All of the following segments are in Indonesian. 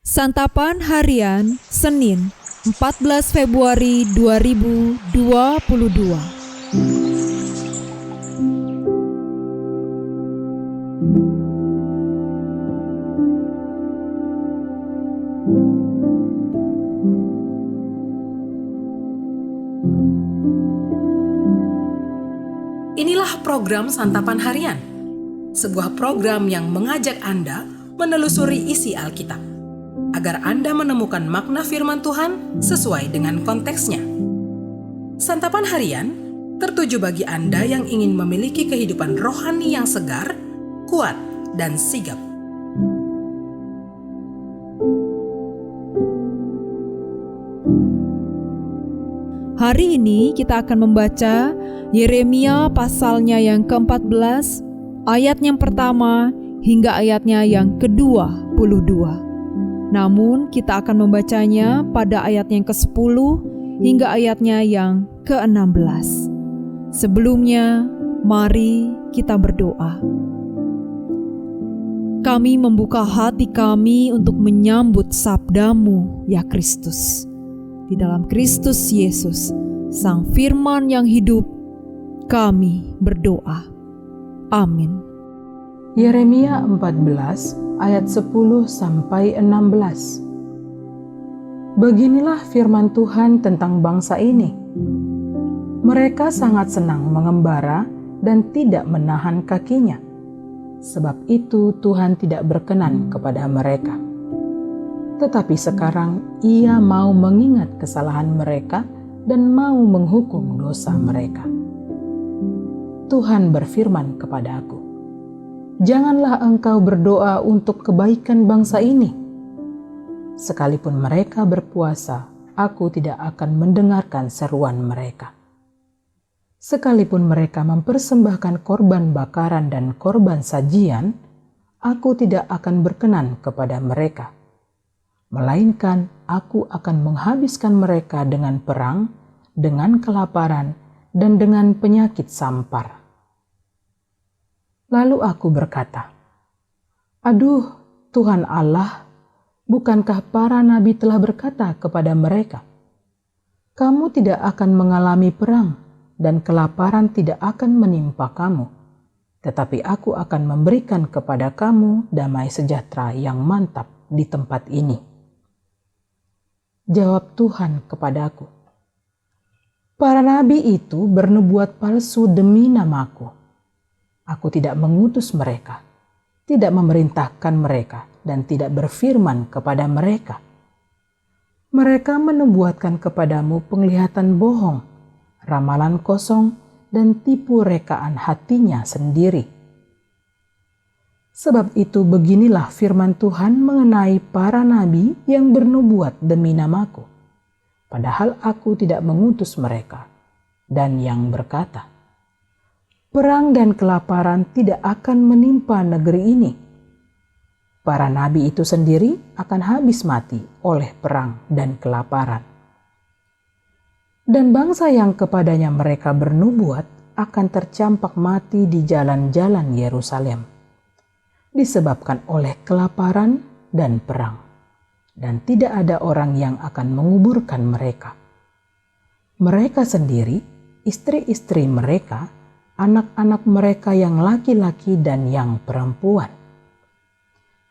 Santapan Harian Senin 14 Februari 2022. Inilah program Santapan Harian, sebuah program yang mengajak Anda menelusuri isi Alkitab, agar Anda menemukan makna firman Tuhan sesuai dengan konteksnya. Santapan Harian tertuju bagi Anda yang ingin memiliki kehidupan rohani yang segar, kuat, dan sigap. Hari ini kita akan membaca Yeremia pasalnya yang ke-14, ayat yang pertama hingga ayatnya yang ke-22. Namun kita akan membacanya pada ayat yang ke-10 hingga ayatnya yang ke-16. Sebelumnya, mari kita berdoa. Kami membuka hati kami untuk menyambut sabda-Mu, ya Kristus. Di dalam Kristus Yesus, Sang Firman yang hidup, kami berdoa. Amin. Yeremia 14 ayat 10 sampai 16. Beginilah firman Tuhan tentang bangsa ini. Mereka sangat senang mengembara dan tidak menahan kakinya. Sebab itu Tuhan tidak berkenan kepada mereka. Tetapi sekarang Ia mau mengingat kesalahan mereka dan mau menghukum dosa mereka. Tuhan berfirman kepadaku, janganlah engkau berdoa untuk kebaikan bangsa ini. Sekalipun mereka berpuasa, aku tidak akan mendengarkan seruan mereka. Sekalipun mereka mempersembahkan korban bakaran dan korban sajian, aku tidak akan berkenan kepada mereka. Melainkan aku akan menghabiskan mereka dengan perang, dengan kelaparan, dan dengan penyakit sampar. Lalu aku berkata, aduh Tuhan Allah, bukankah para nabi telah berkata kepada mereka, kamu tidak akan mengalami perang dan kelaparan tidak akan menimpa kamu, tetapi aku akan memberikan kepada kamu damai sejahtera yang mantap di tempat ini. Jawab Tuhan kepadaku, para nabi itu bernubuat palsu demi namaku. Aku tidak mengutus mereka, tidak memerintahkan mereka, dan tidak berfirman kepada mereka. Mereka menubuatkan kepadamu penglihatan bohong, ramalan kosong, dan tipu rekaan hatinya sendiri. Sebab itu beginilah firman Tuhan mengenai para nabi yang bernubuat demi namaku, padahal aku tidak mengutus mereka, dan yang berkata, perang dan kelaparan tidak akan menimpa negeri ini. Para nabi itu sendiri akan habis mati oleh perang dan kelaparan. Dan bangsa yang kepadanya mereka bernubuat akan tercampak mati di jalan-jalan Yerusalem, disebabkan oleh kelaparan dan perang, dan tidak ada orang yang akan menguburkan mereka. Mereka sendiri, istri-istri mereka, anak-anak mereka yang laki-laki dan yang perempuan.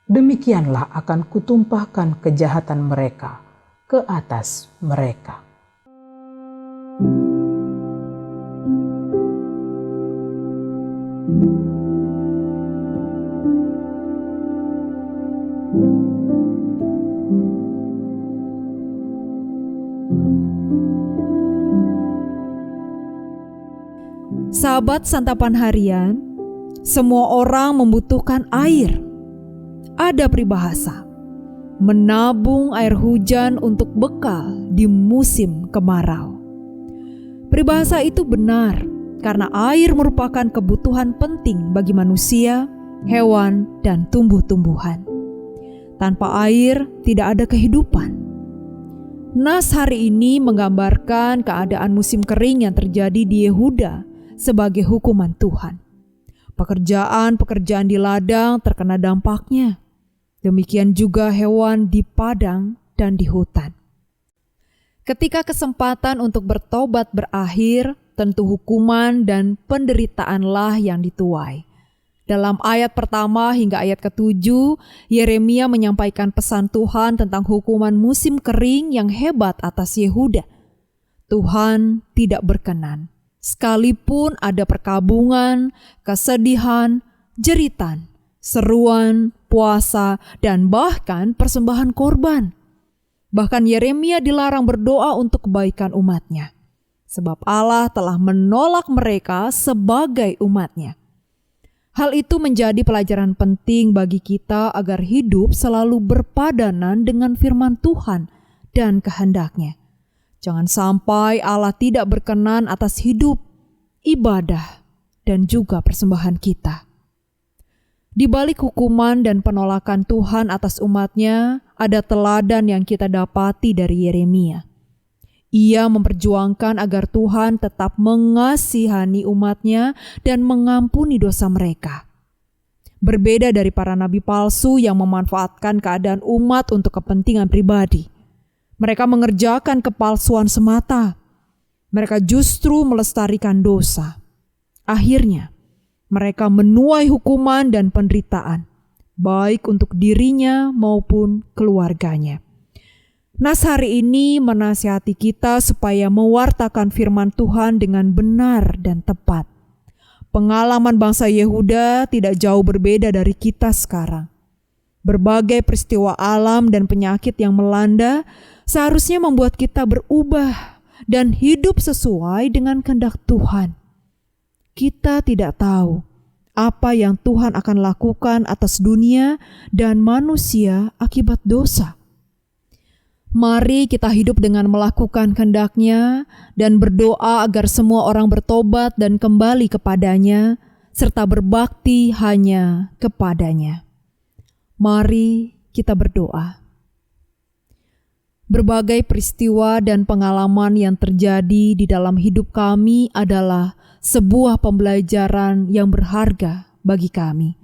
Demikianlah akan kutumpahkan kejahatan mereka ke atas mereka. Sahabat Santapan Harian, semua orang membutuhkan air. Ada peribahasa, menabung air hujan untuk bekal di musim kemarau. Peribahasa itu benar karena air merupakan kebutuhan penting bagi manusia, hewan, dan tumbuh-tumbuhan. Tanpa air tidak ada kehidupan. Nas hari ini menggambarkan keadaan musim kering yang terjadi di Yehuda sebagai hukuman Tuhan. Pekerjaan-pekerjaan di ladang terkena dampaknya. Demikian juga hewan di padang dan di hutan. Ketika kesempatan untuk bertobat berakhir, tentu hukuman dan penderitaanlah yang dituai. Dalam ayat pertama hingga ayat ke-7, Yeremia menyampaikan pesan Tuhan tentang hukuman musim kering yang hebat atas Yehuda. Tuhan tidak berkenan, sekalipun ada perkabungan, kesedihan, jeritan, seruan, puasa, dan bahkan persembahan korban. Bahkan Yeremia dilarang berdoa untuk kebaikan umatnya, sebab Allah telah menolak mereka sebagai umatnya. Hal itu menjadi pelajaran penting bagi kita agar hidup selalu berpadanan dengan firman Tuhan dan kehendak-Nya. Jangan sampai Allah tidak berkenan atas hidup, ibadah, dan juga persembahan kita. Di balik hukuman dan penolakan Tuhan atas umat-Nya, ada teladan yang kita dapati dari Yeremia. Ia memperjuangkan agar Tuhan tetap mengasihani umat-Nya dan mengampuni dosa mereka. Berbeda dari para nabi palsu yang memanfaatkan keadaan umat untuk kepentingan pribadi. Mereka mengerjakan kepalsuan semata. Mereka justru melestarikan dosa. Akhirnya, mereka menuai hukuman dan penderitaan, baik untuk dirinya maupun keluarganya. Nas hari ini menasihati kita supaya mewartakan firman Tuhan dengan benar dan tepat. Pengalaman bangsa Yehuda tidak jauh berbeda dari kita sekarang. Berbagai peristiwa alam dan penyakit yang melanda seharusnya membuat kita berubah dan hidup sesuai dengan kehendak Tuhan. Kita tidak tahu apa yang Tuhan akan lakukan atas dunia dan manusia akibat dosa. Mari kita hidup dengan melakukan kehendak-Nya dan berdoa agar semua orang bertobat dan kembali kepada-Nya, serta berbakti hanya kepada-Nya. Mari kita berdoa. Berbagai peristiwa dan pengalaman yang terjadi di dalam hidup kami adalah sebuah pembelajaran yang berharga bagi kami.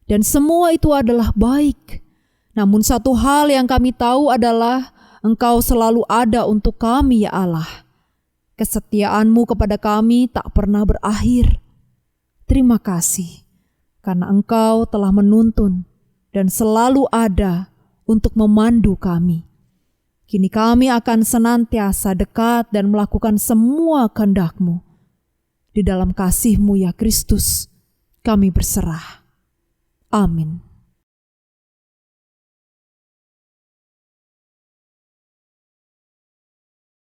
Dan semua itu adalah baik. Namun satu hal yang kami tahu adalah Engkau selalu ada untuk kami, ya Allah. Kesetiaan-Mu kepada kami tak pernah berakhir. Terima kasih, karena Engkau telah menuntun dan selalu ada untuk memandu kami. Kini kami akan senantiasa dekat dan melakukan semua kehendak-Mu. Di dalam kasih-Mu, ya Kristus, kami berserah. Amin.